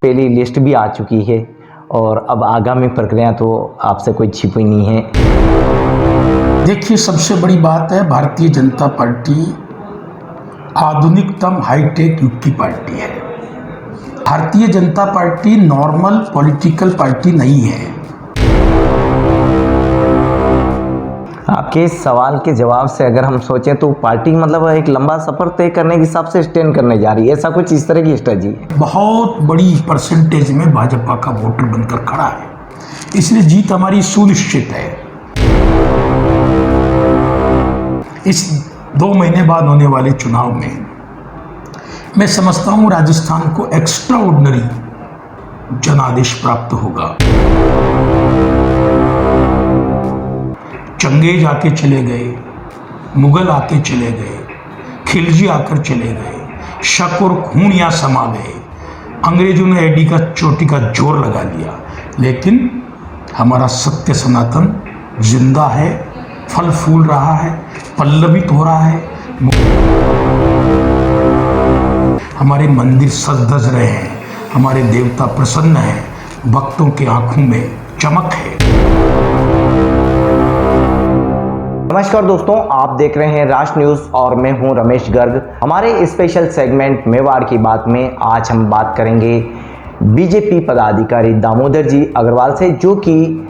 पहली लिस्ट भी आ चुकी है और अब आगामी प्रक्रिया तो आपसे कोई छिपी नहीं है। देखिए, सबसे बड़ी बात है, भारतीय जनता पार्टी आधुनिकतम हाईटेक युग की पार्टी है। Bharatiya Janata party normal political party नहीं है। आपके इस सवाल के जवाब से अगर हम सोचें तो पार्टी मतलब एक लंबा सफर तय करने के हिसाब से स्टैंड करने जा रही है, ऐसा कुछ इस तरह की स्ट्रेटजी है। बहुत बड़ी परसेंटेज में भाजपा का वोटर बनकर खड़ा है, इसलिए जीत हमारी सुनिश्चित है। इस 2 महीने बाद होने वाले चुनाव में मैं समझता हूं राजस्थान को एक्स्ट्रा ऑर्डिनरी जनादेश प्राप्त होगा। चंगेज आके चले गए, मुगल आके चले गए, खिलजी आकर चले गए, शक और खून यहाँ समा गए, अंग्रेजों ने एडी का चोटी का जोर लगा लिया, लेकिन हमारा सत्य सनातन जिंदा है, फल फूल रहा है, पल्लवित हो रहा है। हमारे मंदिर सज धज रहे हैं, हमारे देवता प्रसन्न हैं, भक्तों के आंखों में चमक है। नमस्कार दोस्तों, आप देख रहे हैं राष्ट्र न्यूज और मैं हूं रमेश गर्ग। हमारे स्पेशल सेगमेंट मेवाड़ की बात में आज हम बात करेंगे बीजेपी पदाधिकारी दामोदर जी अग्रवाल से, जो कि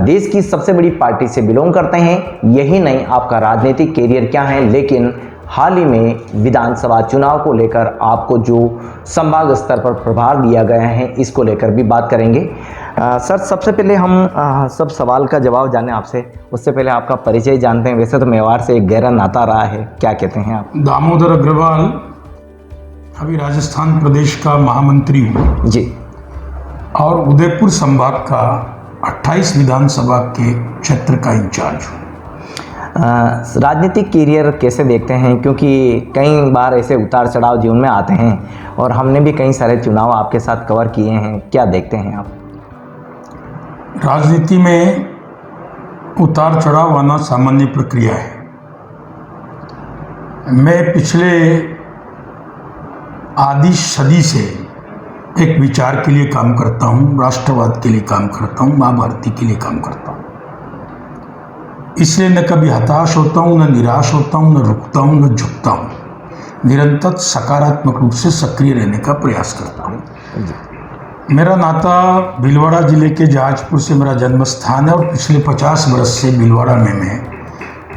देश की सबसे बड़ी पार्टी से बिलोंग करते हैं। यही नहीं, आपका राजनीतिक कैरियर क्या है, लेकिन हाल ही में विधानसभा चुनाव को लेकर आपको जो संभाग स्तर पर प्रभार दिया गया है, इसको लेकर भी बात करेंगे। सर, सबसे पहले हम सब सवाल का जवाब जाने आपसे, उससे पहले आपका परिचय जानते हैं। वैसे तो मेवाड़ से एक गहरा नाता रहा है, क्या कहते हैं आप? दामोदर अग्रवाल, अभी राजस्थान प्रदेश का महामंत्री हूँ जी, और उदयपुर संभाग का 28 विधानसभा के क्षेत्र का इंचार्ज हूँ। राजनीतिक कैरियर कैसे देखते हैं, क्योंकि कई बार ऐसे उतार चढ़ाव जीवन में आते हैं और हमने भी कई सारे चुनाव आपके साथ कवर किए हैं, क्या देखते हैं आप? राजनीति में उतार चढ़ाव आना सामान्य प्रक्रिया है। मैं पिछले आधी सदी से एक विचार के लिए काम करता हूँ, राष्ट्रवाद के लिए काम करता हूँ, माँ भारती के लिए काम करता हूँ। इसलिए न कभी हताश होता हूँ, न निराश होता हूँ, न रुकता हूँ, न झुकता हूँ। निरंतर सकारात्मक रूप से सक्रिय रहने का प्रयास करता हूँ। मेरा नाता भीलवाड़ा जिले के जहाजपुर से मेरा जन्म स्थान है और पिछले 50 वर्ष से भीलवाड़ा में मैं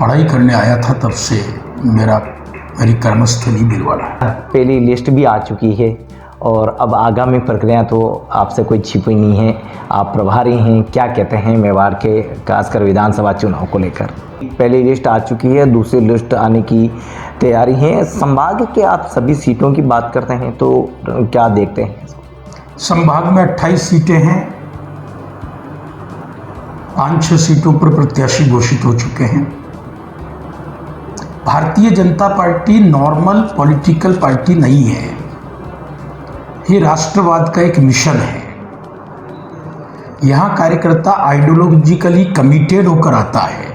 पढ़ाई करने आया था, तब से मेरी कर्मस्थली भीलवाड़ा है। पहली लिस्ट भी आ चुकी है और अब आगामी प्रक्रिया तो आपसे कोई छिपी नहीं है, आप प्रभारी हैं, क्या कहते हैं मेवाड़ के खासकर विधानसभा चुनाव को लेकर? पहली लिस्ट आ चुकी है, दूसरी लिस्ट आने की तैयारी है। संभाग के आप सभी सीटों की बात करते हैं तो क्या देखते हैं? संभाग में 28 सीटें हैं, 5-6 सीटों पर प्रत्याशी घोषित हो चुके हैं। Bharatiya Janata party normal political party नहीं है, ये राष्ट्रवाद का एक मिशन है। यहाँ कार्यकर्ता आइडियोलॉजिकली कमिटेड होकर आता है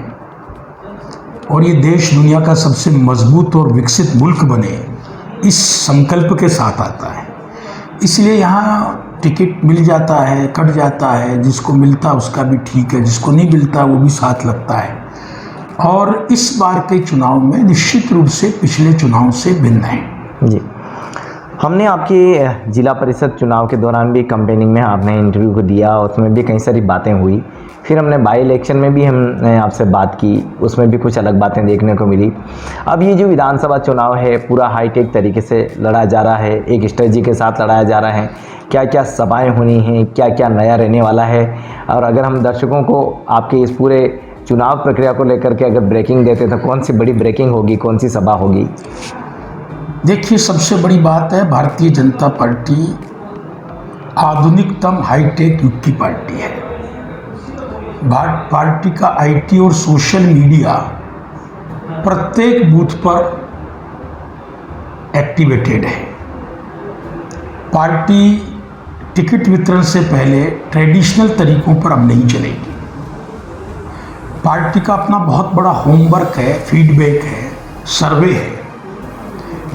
और ये देश दुनिया का सबसे मजबूत और विकसित मुल्क बने, इस संकल्प के साथ आता है। इसलिए यहाँ टिकट मिल जाता है, कट जाता है, जिसको मिलता उसका भी ठीक है, जिसको नहीं मिलता वो भी साथ लगता है। और इस बार के चुनाव में निश्चित रूप से पिछले चुनाव से भिन्न है। जी, हमने आपके जिला परिषद चुनाव के दौरान भी कैंपेनिंग में आपने इंटरव्यू को दिया, उसमें भी कई सारी बातें हुई। फिर हमने बाई इलेक्शन में भी हमने आपसे बात की, उसमें भी कुछ अलग बातें देखने को मिली। अब ये जो विधानसभा चुनाव है पूरा हाईटेक तरीके से लड़ा जा रहा है, एक स्ट्रेटजी के साथ लड़ाया जा रहा है। क्या क्या सभाएं होनी हैं, क्या क्या नया रहने वाला है, और अगर हम दर्शकों को आपके इस पूरे चुनाव प्रक्रिया को लेकर के अगर ब्रेकिंग देते तो कौन सी बड़ी ब्रेकिंग होगी, कौन सी सभा होगी? देखिए, सबसे बड़ी बात है, भारतीय जनता पार्टी आधुनिकतम हाईटेक युग की पार्टी है। पार्टी का आईटी और सोशल मीडिया प्रत्येक बूथ पर एक्टिवेटेड है। पार्टी टिकट वितरण से पहले ट्रेडिशनल तरीकों पर अब नहीं चलेगी। पार्टी का अपना बहुत बड़ा होमवर्क है, फीडबैक है, सर्वे है।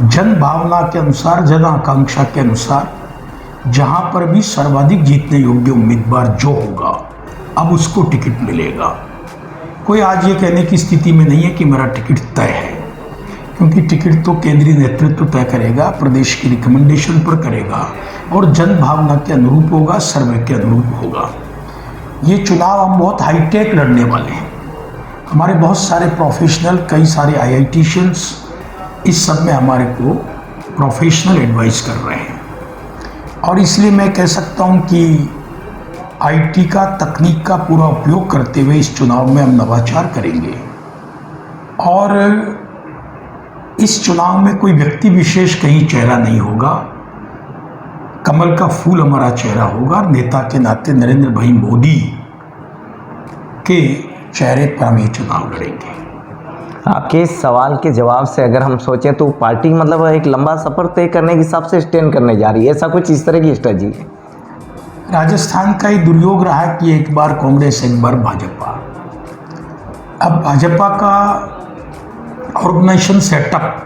जन भावना के अनुसार, जन आकांक्षा के अनुसार जहां पर भी सर्वाधिक जीतने योग्य उम्मीदवार जो होगा अब उसको टिकट मिलेगा। कोई आज ये कहने की स्थिति में नहीं है कि मेरा टिकट तय है, क्योंकि टिकट तो केंद्रीय नेतृत्व तय करेगा, प्रदेश की रिकमेंडेशन पर करेगा और जन भावना के अनुरूप होगा, सर्वे के अनुरूप होगा। ये चुनाव हम बहुत हाईटेक लड़ने वाले हैं। हमारे बहुत सारे प्रोफेशनल, कई सारे आईआईटीशियंस इस सब में हमारे को प्रोफेशनल एडवाइस कर रहे हैं और इसलिए मैं कह सकता हूं कि आईटी का, तकनीक का पूरा उपयोग करते हुए इस चुनाव में हम नवाचार करेंगे और इस चुनाव में कोई व्यक्ति विशेष कहीं चेहरा नहीं होगा, कमल का फूल हमारा चेहरा होगा। नेता के नाते नरेंद्र भाई मोदी के चेहरे पर हम ये चुनाव लड़ेंगे। आपके इस सवाल के जवाब से अगर हम सोचें तो पार्टी मतलब एक लंबा सफ़र तय करने के हिसाब से स्टैंड करने जा रही है, ऐसा कुछ इस तरह की स्ट्रेटजी है? राजस्थान का ही दुर्योग रहा है कि एक बार कांग्रेस एक बार भाजपा। अब भाजपा का ऑर्गेनाइजेशन सेटअप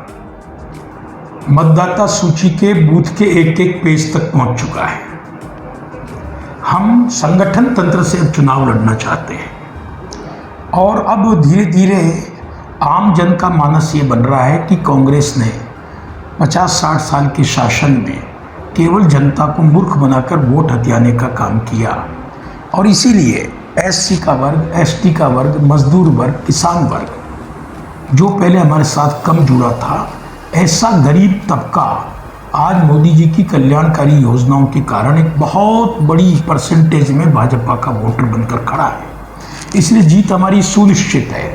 मतदाता सूची के बूथ के एक एक पेज तक पहुंच चुका है। हम संगठन तंत्र से चुनाव लड़ना चाहते हैं और अब धीरे धीरे आम जन का मानस ये बन रहा है कि कांग्रेस ने 50-60 साल के शासन में केवल जनता को मूर्ख बनाकर वोट हथियाने का काम किया और इसीलिए एससी का वर्ग, एसटी का वर्ग, मजदूर वर्ग, किसान वर्ग जो पहले हमारे साथ कम जुड़ा था, ऐसा गरीब तबका आज मोदी जी की कल्याणकारी योजनाओं के कारण एक बहुत बड़ी परसेंटेज में भाजपा का वोटर बनकर खड़ा है। इसलिए जीत हमारी सुनिश्चित है।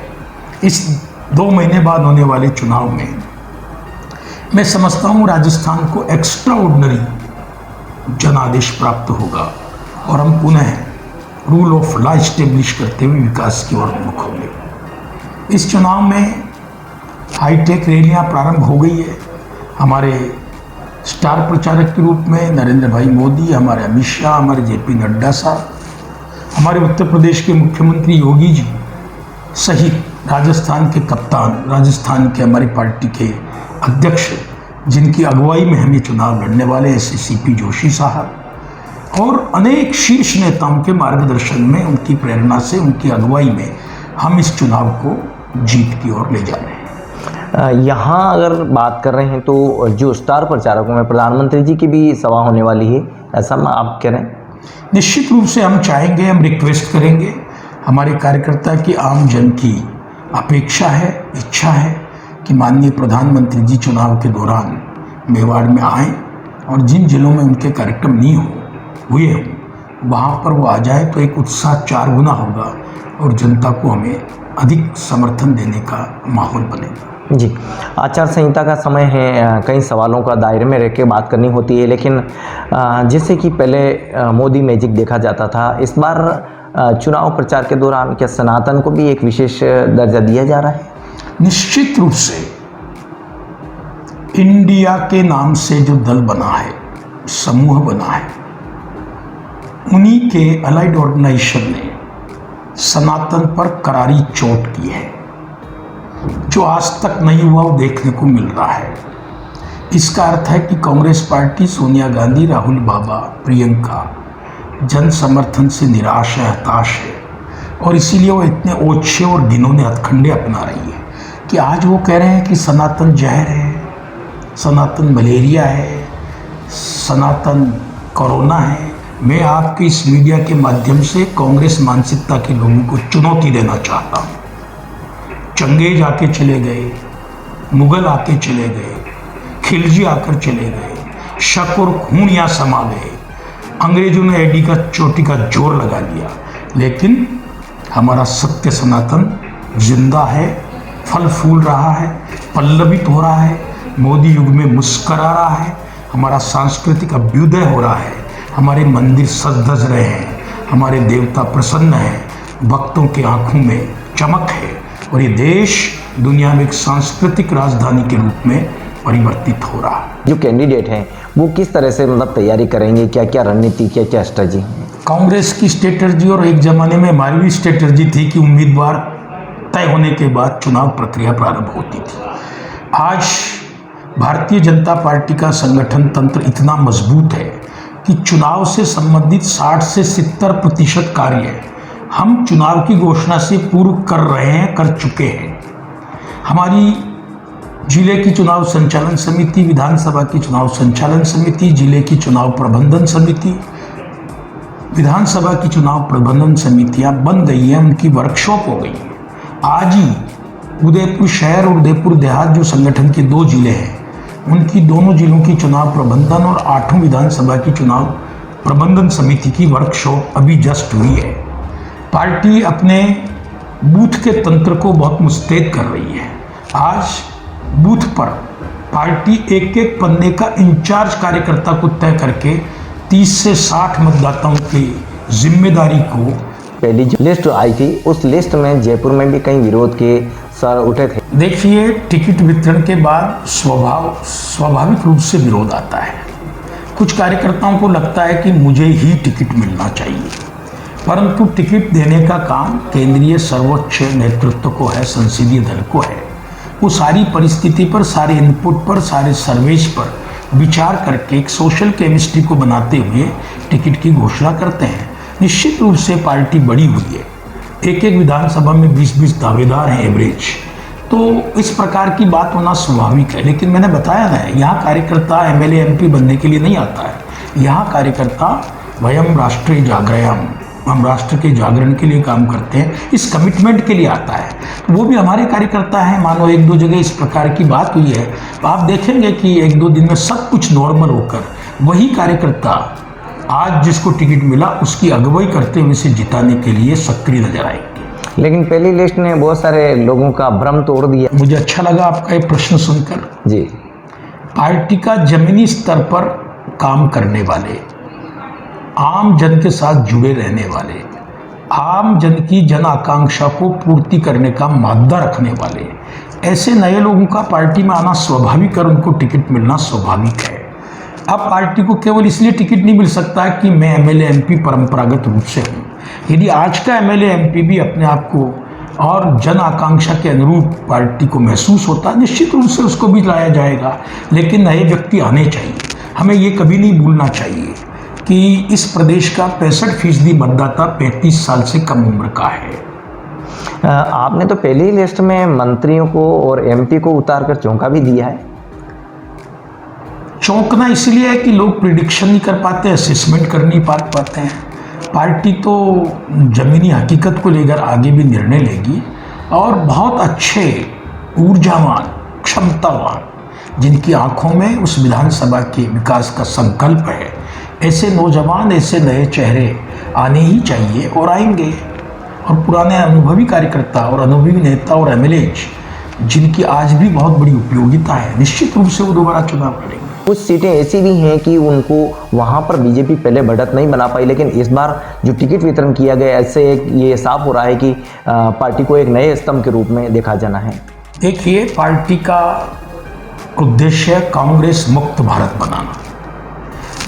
इस 2 महीने बाद होने वाले चुनाव में मैं समझता हूँ राजस्थान को एक्स्ट्रा ऑर्डिनरी जनादेश प्राप्त होगा और हम पुनः रूल ऑफ लॉ स्टेब्लिश करते हुए विकास की ओर मुख होंगे। इस चुनाव में हाईटेक रैलियाँ प्रारंभ हो गई है। हमारे स्टार प्रचारक के रूप में नरेंद्र भाई मोदी, हमारे अमित शाह, हमारे जेपी नड्डा साहब, हमारे उत्तर प्रदेश के मुख्यमंत्री योगी जी सहित राजस्थान के कप्तान, राजस्थान के हमारी पार्टी के अध्यक्ष जिनकी अगुवाई में हम ये चुनाव लड़ने वाले ऐसे सीपी जोशी साहब और अनेक शीर्ष नेताओं के मार्गदर्शन में, उनकी प्रेरणा से, उनकी अगुवाई में हम इस चुनाव को जीत की ओर ले जा रहे हैं। यहाँ अगर बात कर रहे हैं तो जो स्टार प्रचारकों में प्रधानमंत्री जी की भी सभा होने वाली है, ऐसा आप कह रहे हैं? निश्चित रूप से हम चाहेंगे, हम रिक्वेस्ट करेंगे। हमारे कार्यकर्ता की, आम जन की अपेक्षा है, इच्छा है कि माननीय प्रधानमंत्री जी चुनाव के दौरान मेवाड़ में आएँ और जिन जिलों में उनके कार्यक्रम नहीं हुए हों वहाँ पर वो आ जाए तो एक उत्साह 4 गुना होगा और जनता को हमें अधिक समर्थन देने का माहौल बनेगा। जी, आचार संहिता का समय है, कई सवालों का दायरे में रह के बात करनी होती है, लेकिन जैसे कि पहले मोदी मैजिक देखा जाता था, इस बार चुनाव प्रचार के दौरान क्या सनातन को भी एक विशेष दर्जा दिया जा रहा है? निश्चित रूप से इंडिया के नाम से जो दल बना है, समूह बना है, उन्हीं के अलाइड ऑर्गेनाइजेशन ने सनातन पर करारी चोट की है। जो आज तक नहीं हुआ वो देखने को मिल रहा है। इसका अर्थ है कि कांग्रेस पार्टी, सोनिया गांधी, राहुल बाबा, प्रियंका जन समर्थन से निराश है, हताश है और इसीलिए वो इतने ओछे और घिनौने हथकंडे अपना रही है कि आज वो कह रहे हैं कि सनातन जहर है, सनातन मलेरिया है, सनातन कोरोना है। मैं आपके इस मीडिया के माध्यम से कांग्रेस मानसिकता के लोगों को चुनौती देना चाहता हूँ। चंगेज आके चले गए, मुगल आके चले गए, खिलजी आकर चले गए, शक और खून यहाँ समा गए, अंग्रेजों ने एडी का चोटी का जोर लगा लिया, लेकिन हमारा सत्य सनातन जिंदा है, फल फूल रहा है, पल्लवित हो रहा है, मोदी युग में मुस्करा रहा है, हमारा सांस्कृतिक अभ्युदय हो रहा है, हमारे मंदिर सज धज रहे हैं, हमारे देवता प्रसन्न हैं, भक्तों की आंखों में चमक है और ये देश दुनिया में एक सांस्कृतिक राजधानी के रूप में परिवर्तित हो रहा है। जो कैंडिडेट हैं वो किस तरह से मतलब तैयारी करेंगे, क्या क्या रणनीति, क्या क्या स्ट्रेटजी? कांग्रेस की स्ट्रेटजी और एक जमाने में हमारी भी स्ट्रेटजी थी कि उम्मीदवार तय होने के बाद चुनाव प्रक्रिया प्रारंभ होती थी। आज भारतीय जनता पार्टी का संगठन तंत्र इतना मजबूत है कि चुनाव से संबंधित 60 से 70% कार्य हम चुनाव की घोषणा से पूर्व कर रहे हैं, कर चुके हैं। हमारी जिले की चुनाव संचालन समिति, विधानसभा की चुनाव संचालन समिति, जिले की चुनाव प्रबंधन समिति, विधानसभा की चुनाव प्रबंधन समितियां बन गई हैं, उनकी वर्कशॉप हो गई है। आज ही उदयपुर शहर और उदयपुर देहात जो संगठन के 2 जिले हैं, उनकी दोनों जिलों की चुनाव प्रबंधन और 8वीं विधानसभा की चुनाव प्रबंधन समिति की वर्कशॉप अभी जस्ट हुई है। पार्टी अपने बूथ के तंत्र को बहुत मुस्तैद कर रही है। आज बूथ पर पार्टी एक एक पन्ने का इंचार्ज कार्यकर्ता को तय करके 30 से 60 मतदाताओं की जिम्मेदारी को, पहली जो लिस्ट आई थी उस लिस्ट में जयपुर में भी कई विरोध के सर उठे थे। देखिए, टिकट वितरण के बाद स्वाभाविक रूप से विरोध आता है। कुछ कार्यकर्ताओं को लगता है कि मुझे ही टिकट मिलना चाहिए, परंतु टिकट देने का काम केंद्रीय सर्वोच्च नेतृत्व को है, संसदीय दल को है। वो सारी परिस्थिति पर, सारे इनपुट पर, सारे सर्वेश पर विचार करके एक सोशल केमिस्ट्री को बनाते हुए टिकट की घोषणा करते हैं। निश्चित रूप से पार्टी बड़ी हुई है, एक एक विधानसभा में 20-20 दावेदार हैं एवरेज, तो इस प्रकार की बात होना स्वाभाविक है। लेकिन मैंने बताया ना, यहाँ कार्यकर्ता एमएलए एमपी बनने के लिए नहीं आता है। यहाँ कार्यकर्ता वयम राष्ट्रीय जागरण, हम राष्ट्र के जागरण के लिए काम करते हैं, इस कमिटमेंट के लिए आता है। तो वो भी हमारे कार्यकर्ता हैं। मानो 1-2 जगह इस प्रकार की बात हुई है, तो आप देखेंगे कि 1-2 दिन में सब कुछ नॉर्मल होकर वही कार्यकर्ता आज जिसको टिकट मिला उसकी अगुवाई करते हुए इसे जिताने के लिए सक्रिय नजर आएंगे। लेकिन पहली लिस्ट ने बहुत सारे लोगों का भ्रम तोड़ दिया। मुझे अच्छा लगा आपका ये प्रश्न सुनकर। जी, पार्टी का जमीनी स्तर पर काम करने वाले, आम जन के साथ जुड़े रहने वाले, आम जन की जन आकांक्षा को पूर्ति करने का मादा रखने वाले ऐसे नए लोगों का पार्टी में आना स्वाभाविक और उनको टिकट मिलना स्वाभाविक है। अब पार्टी को केवल इसलिए टिकट नहीं मिल सकता है कि मैं एमएलए एमपी परंपरागत रूप से हूँ। यदि आज का एमएलए एमपी भी अपने आप को और जन आकांक्षा के अनुरूप पार्टी को महसूस होता है, निश्चित रूप से उसको भी लाया जाएगा। लेकिन नए व्यक्ति आने चाहिए। हमें ये कभी नहीं भूलना चाहिए कि इस प्रदेश का 65% मतदाता 35 साल से कम उम्र का है। आपने तो पहली ही लिस्ट में मंत्रियों को और एमपी को उतारकर चौंका भी दिया है। चौंकना इसलिए है कि लोग प्रिडिक्शन नहीं कर पाते, असेसमेंट कर नहीं पाते हैं। पार्टी तो जमीनी हकीकत को लेकर आगे भी निर्णय लेगी और बहुत अच्छे, ऊर्जावान, क्षमतावान, जिनकी आंखों में उस विधानसभा के विकास का संकल्प है, ऐसे नौजवान, ऐसे नए चेहरे आने ही चाहिए और आएंगे। और पुराने अनुभवी कार्यकर्ता और अनुभवी नेता और एमएलए जिनकी आज भी बहुत बड़ी उपयोगिता है, निश्चित रूप से वो दोबारा चुनाव लड़ेंगे। कुछ सीटें ऐसी भी हैं कि उनको वहां पर बीजेपी पहले बढ़त नहीं बना पाई, लेकिन इस बार जो टिकट वितरण किया गया, इससे ये साफ हो रहा है कि पार्टी को एक नए स्तंभ के रूप में देखा जाना है। देखिए, पार्टी का उद्देश्य कांग्रेस मुक्त भारत बनाना।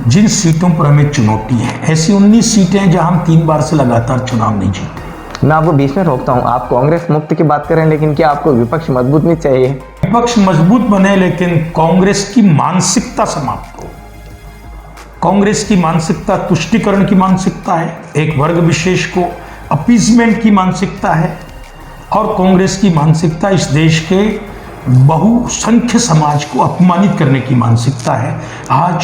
जिन सीटों पर हमें चुनौती है, ऐसी 19 सीटें हैं जहां हम 3 बार से लगातार चुनाव नहीं जीते। मैं आपको बीच में रोकता हूं, आप कांग्रेस मुक्त की बात करें, लेकिन क्या आपको विपक्ष मजबूत नहीं चाहिए? विपक्ष मजबूत बने, लेकिन कांग्रेस की मानसिकता समाप्त हो। कांग्रेस की मानसिकता तुष्टीकरण की मानसिकता है, एक वर्ग विशेष को अपीजमेंट की मानसिकता है, और कांग्रेस की मानसिकता इस देश के बहुसंख्य समाज को अपमानित करने की मानसिकता है। आज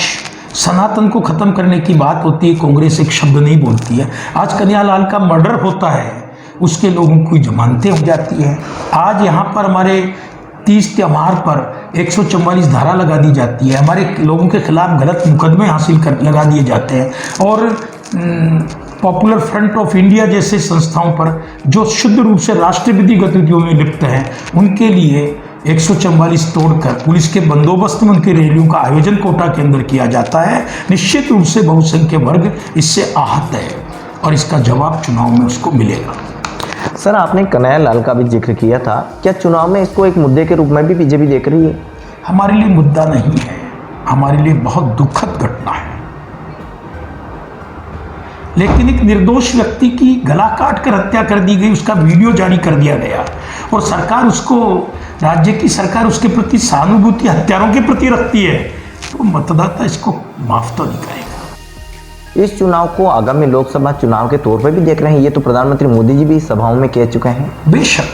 सनातन को खत्म करने की बात होती है, कांग्रेस एक शब्द नहीं बोलती है। आज कन्हैयालाल का मर्डर होता है, उसके लोगों की जमानतें हो जाती हैं। आज यहाँ पर हमारे 30 त्योहार पर 144 धारा लगा दी जाती है, हमारे लोगों के खिलाफ गलत मुकदमे लगा दिए जाते हैं, और पॉपुलर फ्रंट ऑफ इंडिया जैसे संस्थाओं पर जो शुद्ध रूप से राष्ट्रविधि गतिविधियों में लिप्त हैं, उनके लिए 144 तोड़कर पुलिस के बंदोबस्त में उनकी रैलियों का आयोजन कोटा के अंदर किया जाता है। निश्चित रूप से बहुसंख्यक वर्ग इससे आहत है और इसका जवाब चुनाव में उसको मिलेगा। सर, आपने कन्हैयालाल का भी जिक्र किया था, क्या चुनाव में इसको एक मुद्दे के रूप में भी बीजेपी देख रही है? हमारे लिए मुद्दा नहीं है, हमारे लिए बहुत दुखद घटना है। लेकिन एक निर्दोष व्यक्ति की गला काट कर हत्या कर दी गई, उसका वीडियो जारी कर दिया गया, और सरकार उसको, राज्य की सरकार उसके प्रति सहानुभूति हत्यारों के प्रति रखती है, तो मतदाता इसको माफ तो नहीं करेगा। इस चुनाव को आगामी लोकसभा चुनाव के तौर पर भी देख रहे हैं? ये तो प्रधानमंत्री मोदी जी भी सभाओं में कह चुके हैं। बेशक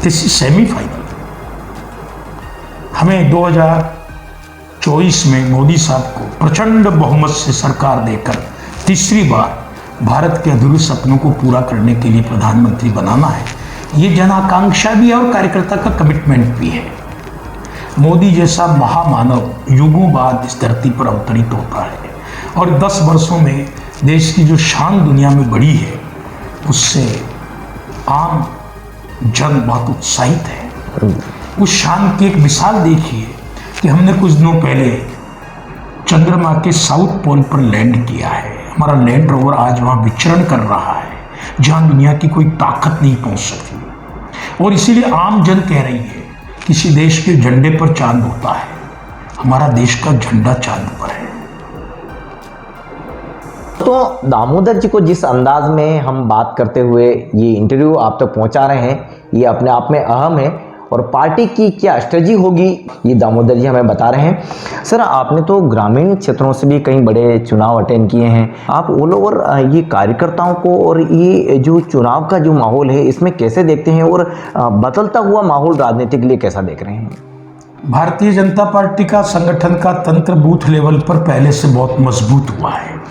दिस इज सेमीफाइनल। हमें 2024 में मोदी साहब को प्रचंड बहुमत से सरकार देकर तीसरी बार भारत के अधूरे सपनों को पूरा करने के लिए प्रधानमंत्री बनाना है। ये जन आकांक्षा भी है और कार्यकर्ता का कमिटमेंट भी है। मोदी जैसा महामानव युगों बाद इस धरती पर अवतरित होता है और 10 वर्षों में देश की जो शान दुनिया में बढ़ी है उससे आम जन बहुत उत्साहित है। उस शान की एक मिसाल देखिए कि हमने कुछ दिनों पहले चंद्रमा के साउथ पोल पर लैंड किया है। हमारा लैंड रोवर आज वहाँ विचरण कर रहा है जहाँ दुनिया की कोई ताकत नहीं पहुँच सकती। और इसीलिए आम जन कह रही है किसी देश के झंडे पर चांद होता है, हमारा देश का झंडा चांद पर है। तो दामोदर जी को जिस अंदाज में हम बात करते हुए ये इंटरव्यू आप तक पहुंचा रहे हैं, ये अपने आप में अहम है। और पार्टी की क्या स्ट्रेटजी होगी ये दामोदर जी हमें बता रहे हैं। सर, आपने तो ग्रामीण क्षेत्रों से भी कई बड़े चुनाव अटेंड किए हैं। आप ऑल ओवर ये कार्यकर्ताओं को और ये जो चुनाव का जो माहौल है इसमें कैसे देखते हैं और बदलता हुआ माहौल राजनीति के लिए कैसा देख रहे हैं? भारतीय जनता पार्टी का संगठन का तंत्र बूथ लेवल पर पहले से बहुत मजबूत हुआ है।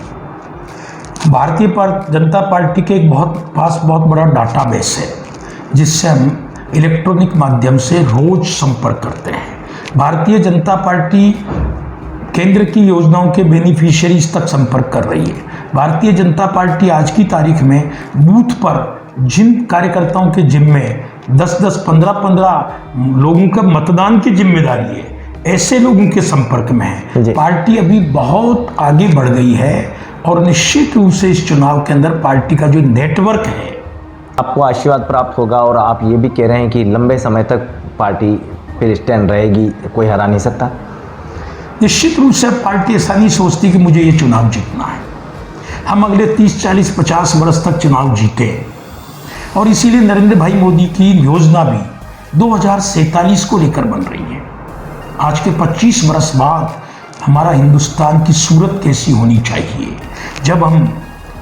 भारतीय जनता पार्टी के पास बहुत बड़ा डाटाबेस है जिससे हम इलेक्ट्रॉनिक माध्यम से रोज संपर्क करते हैं। भारतीय जनता पार्टी केंद्र की योजनाओं के बेनिफिशियरीज तक संपर्क कर रही है। भारतीय जनता पार्टी आज की तारीख में बूथ पर जिन कार्यकर्ताओं के जिम्मे 10-10, 15-15 लोगों का मतदान की जिम्मेदारी है, ऐसे लोगों के संपर्क में है। पार्टी अभी बहुत आगे बढ़ गई है और निश्चित रूप से इस चुनाव के अंदर पार्टी का जो नेटवर्क है आपको आशीर्वाद प्राप्त होगा। और आप ये भी कह रहे हैं कि लंबे समय तक पार्टी फिर स्टैंड रहेगी, कोई हरा नहीं सकता। निश्चित रूप से पार्टी ऐसा नहीं सोचती कि मुझे ये चुनाव जीतना है। हम अगले 30, 40, 50 वर्ष तक चुनाव जीते और इसीलिए नरेंद्र भाई मोदी की योजना भी 2047 को लेकर बन रही है। आज के 25 वर्ष बाद हमारा हिंदुस्तान की सूरत कैसी होनी चाहिए, जब हम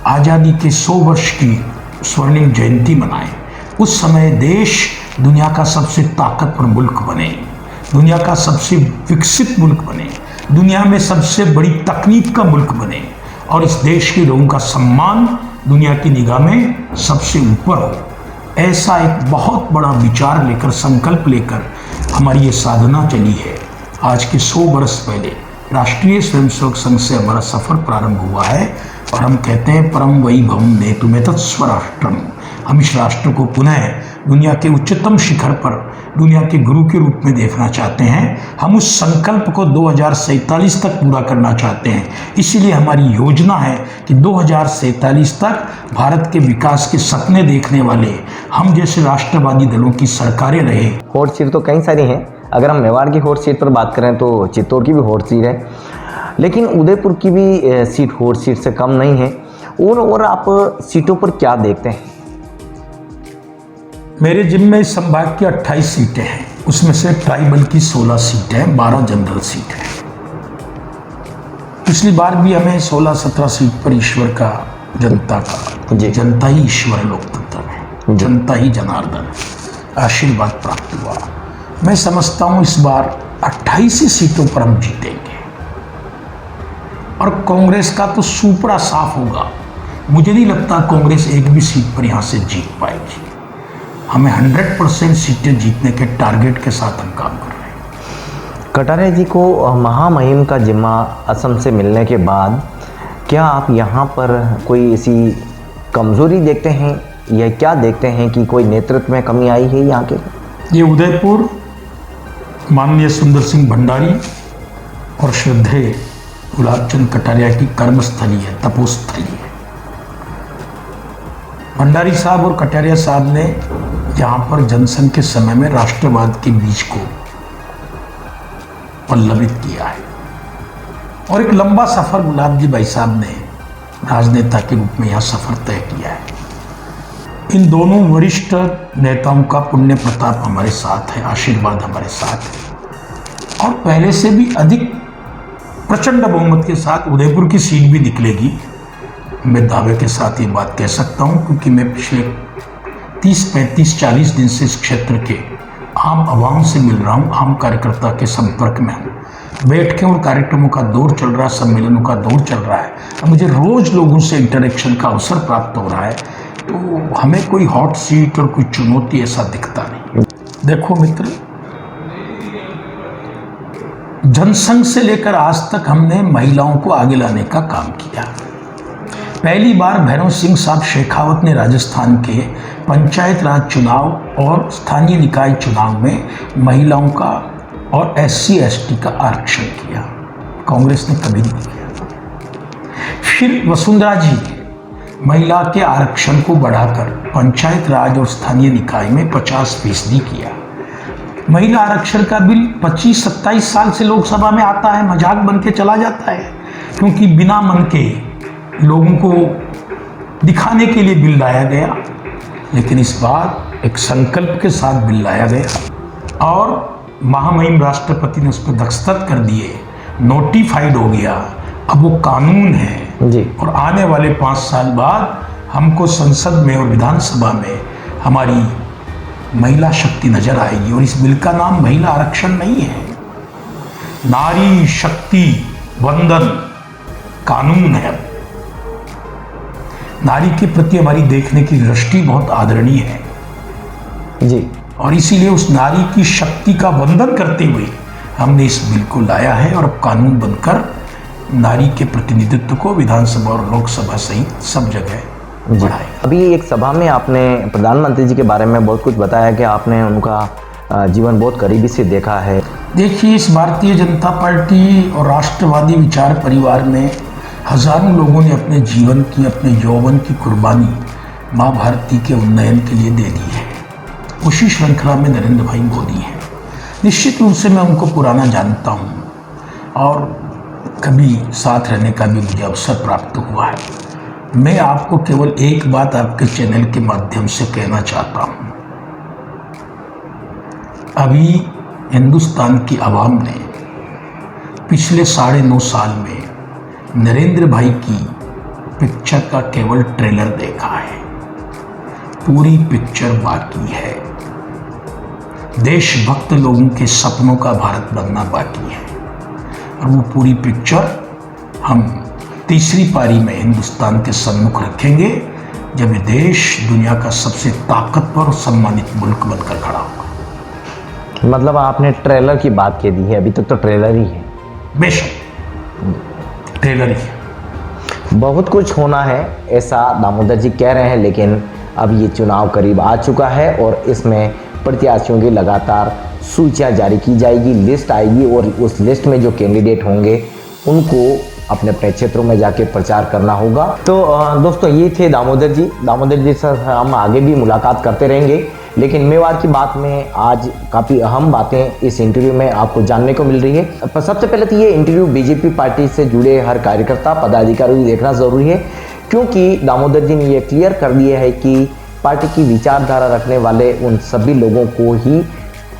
आज़ादी के 100 वर्ष की स्वर्णिम जयंती मनाएं, उस समय देश दुनिया का सबसे ताकतवर मुल्क बने, दुनिया का सबसे विकसित मुल्क बने, दुनिया में सबसे बड़ी तकनीक का मुल्क बने और इस देश के लोगों का सम्मान दुनिया की निगाह में सबसे ऊपर हो। ऐसा एक बहुत बड़ा विचार लेकर, संकल्प लेकर हमारी ये साधना चली है। आज के 100 वर्ष पहले राष्ट्रीय स्वयंसेवक संघ से हमारा सफर प्रारंभ हुआ है और हम कहते हैं परम वैभवम नेतुम एतत् स्वराष्ट्रम। हम इस राष्ट्र को पुनः दुनिया के उच्चतम शिखर पर दुनिया के गुरु के रूप में देखना चाहते हैं। हम उस संकल्प को 2047 तक पूरा करना चाहते हैं। इसीलिए हमारी योजना है कि 2047 तक भारत के विकास के सपने देखने वाले हम जैसे राष्ट्रवादी दलों की सरकारें रहे। हॉट सीट तो कई सारी हैं। अगर हम मेवाड़ की हॉट सीट पर बात करें तो चित्तौड़ की भी हॉट सीट है, लेकिन उदयपुर की भी सीट हॉट सीट से कम नहीं है। और आप सीटों पर क्या देखते हैं? मेरे जिम्मे इस संभाग की 28 सीटें हैं, उसमें से ट्राइबल की 16 सीटें हैं, 12 जनरल सीट है। पिछली बार भी हमें 16-17 सीट पर ईश्वर का, जनता का, जनता ही ईश्वर लोकतंत्र है, जनता ही जनार्दन आशीर्वाद प्राप्त हुआ। मैं समझता हूं इस बार 28 सीटों पर हम जीतेंगे और कांग्रेस का तो सुपड़ा साफ होगा। मुझे नहीं लगता कांग्रेस एक भी सीट पर यहां से जीत पाएगी। हमें 100% सीटें जीतने के टारगेट के साथ हम काम कर रहे हैं। कटारिया जी को महामहिम का जिम्मा असम से मिलने के बाद क्या आप यहाँ पर कोई ऐसी कमजोरी देखते हैं या क्या देखते हैं कि कोई नेतृत्व में कमी आई है यहाँ के? ये उदयपुर माननीय सुंदर सिंह भंडारी और श्रद्धेय गुलाबचंद कटारिया की कर्मस्थली है, तपोस्थली है। भंडारी साहब और कटारिया साहब ने यहाँ पर जनसंघ के समय में राष्ट्रवाद के बीज को पल्लवित किया है और एक लंबा सफर गुलाब जी भाई साहब ने राजनेता के रूप में यहाँ सफर तय किया है। इन दोनों वरिष्ठ नेताओं का पुण्य प्रताप हमारे साथ है, आशीर्वाद हमारे साथ है और पहले से भी अधिक प्रचंड बहुमत के साथ उदयपुर की सीट भी निकलेगी। मैं दावे के साथ ये बात कह सकता हूँ, क्योंकि मैं पिछले 30, 35, 40 दिन से इस क्षेत्र के आम आवाम से मिल रहा हूँ, आम कार्यकर्ता के संपर्क में हूँ। बैठ के और कार्यक्रमों का दौर चल रहा है, सम्मेलनों का दौर चल रहा है, और मुझे रोज़ लोगों से इंटरेक्शन का अवसर प्राप्त हो रहा है। तो हमें कोई हॉट सीट और कोई चुनौती ऐसा दिखता नहीं। देखो मित्र, जनसंघ से लेकर आज तक हमने महिलाओं को आगे लाने का काम किया। पहली बार भैरव सिंह साहब शेखावत ने राजस्थान के पंचायत राज चुनाव और स्थानीय निकाय चुनाव में महिलाओं का और SC ST का आरक्षण किया। कांग्रेस ने कभी नहीं किया। फिर वसुंधरा जी ने महिला के आरक्षण को बढ़ाकर पंचायत राज और स्थानीय निकाय में 50% किया। महिला आरक्षण का बिल 25-27 साल से लोकसभा में आता है, मजाक बन के चला जाता है, क्योंकि बिना मन के लोगों को दिखाने के लिए बिल लाया गया। लेकिन इस बार एक संकल्प के साथ बिल लाया गया और महामहिम राष्ट्रपति ने उस पर दस्तखत कर दिए, नोटिफाइड हो गया, अब वो कानून है जी। और आने वाले 5 साल बाद हमको संसद में और विधानसभा में हमारी महिला शक्ति नजर आएगी। और इस बिल का नाम महिला आरक्षण नहीं है, नारी शक्ति वंदन कानून है। नारी के प्रति हमारी देखने की दृष्टि बहुत आदरणीय है जी, और इसीलिए उस नारी की शक्ति का वंदन करते हुए हमने इस बिल को लाया है और अब कानून बनकर नारी के प्रतिनिधित्व को विधानसभा और लोकसभा सहित सब जगह बढ़ाएगा। अभी एक सभा में आपने प्रधानमंत्री जी के बारे में बहुत कुछ बताया कि आपने उनका जीवन बहुत करीबी से देखा है। देखिए, इस भारतीय जनता पार्टी और राष्ट्रवादी विचार परिवार में हजारों लोगों ने अपने जीवन की, अपने यौवन की कुर्बानी माँ भारती के उन्नयन के लिए दे दी है। उसी श्रृंखला में नरेंद्र भाई मोदी हैं। निश्चित रूप से मैं उनको पुराना जानता हूँ और कभी साथ रहने का भी मुझे अवसर प्राप्त हुआ है। मैं आपको केवल एक बात आपके चैनल के माध्यम से कहना चाहता हूँ। अभी हिंदुस्तान की आवाम ने पिछले 9.5 साल में नरेंद्र भाई की पिक्चर का केवल ट्रेलर देखा है, पूरी पिक्चर बाकी है। देशभक्त लोगों के सपनों का भारत बनना बाकी है और वो पूरी पिक्चर हम तीसरी पारी में हिंदुस्तान के सम्मुख रखेंगे, जब ये देश दुनिया का सबसे ताकतवर और सम्मानित मुल्क बनकर खड़ा होगा। मतलब आपने ट्रेलर की बात कह दी है, अभी तक तो ट्रेलर ही है। बेशक ट्रेलर ही है। बहुत कुछ होना है ऐसा दामोदर जी कह रहे हैं, लेकिन अब ये चुनाव करीब आ चुका है और इसमें प्रत्याशियों की लगातार सूचियां जारी की जाएगी, लिस्ट आएगी और उस लिस्ट में जो कैंडिडेट होंगे उनको अपने अपने क्षेत्रों में जाके प्रचार करना होगा। तो दोस्तों, ये थे दामोदर जी से हम आगे भी मुलाकात करते रहेंगे, लेकिन मेवाड़ की बात में आज काफ़ी अहम बातें इस इंटरव्यू में आपको जानने को मिल रही है। सबसे पहले तो ये इंटरव्यू बीजेपी पार्टी से जुड़े हर कार्यकर्ता पदाधिकारी को देखना ज़रूरी है, क्योंकि दामोदर जी ने ये क्लियर कर दिया है कि पार्टी की विचारधारा रखने वाले उन सभी लोगों को ही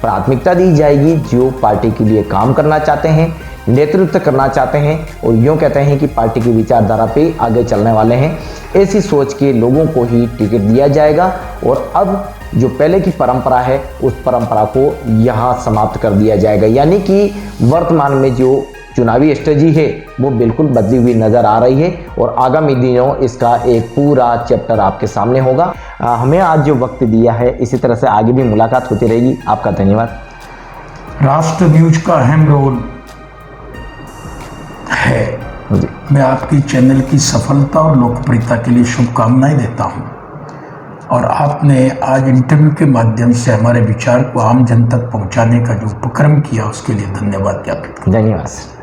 प्राथमिकता दी जाएगी जो पार्टी के लिए काम करना चाहते हैं, नेतृत्व करना चाहते हैं और यूँ कहते हैं कि पार्टी की विचारधारा पे आगे चलने वाले हैं। ऐसी सोच के लोगों को ही टिकट दिया जाएगा और अब जो पहले की परंपरा है उस परंपरा को यहाँ समाप्त कर दिया जाएगा। यानी कि वर्तमान में जो चुनावी स्ट्रेटजी है वो बिल्कुल बदली हुई नज़र आ रही है और आगामी दिनों इसका एक पूरा चैप्टर आपके सामने होगा। हमें आज जो वक्त दिया है, इसी तरह से आगे भी मुलाकात होती रहेगी। आपका धन्यवाद। राष्ट्र न्यूज का अहम रोल है। मैं आपकी चैनल की सफलता और लोकप्रियता के लिए शुभकामनाएं देता हूं और आपने आज इंटरव्यू के माध्यम से हमारे विचार को आम जन तक पहुंचाने का जो उपक्रम किया उसके लिए धन्यवाद ज्ञापित। धन्यवाद।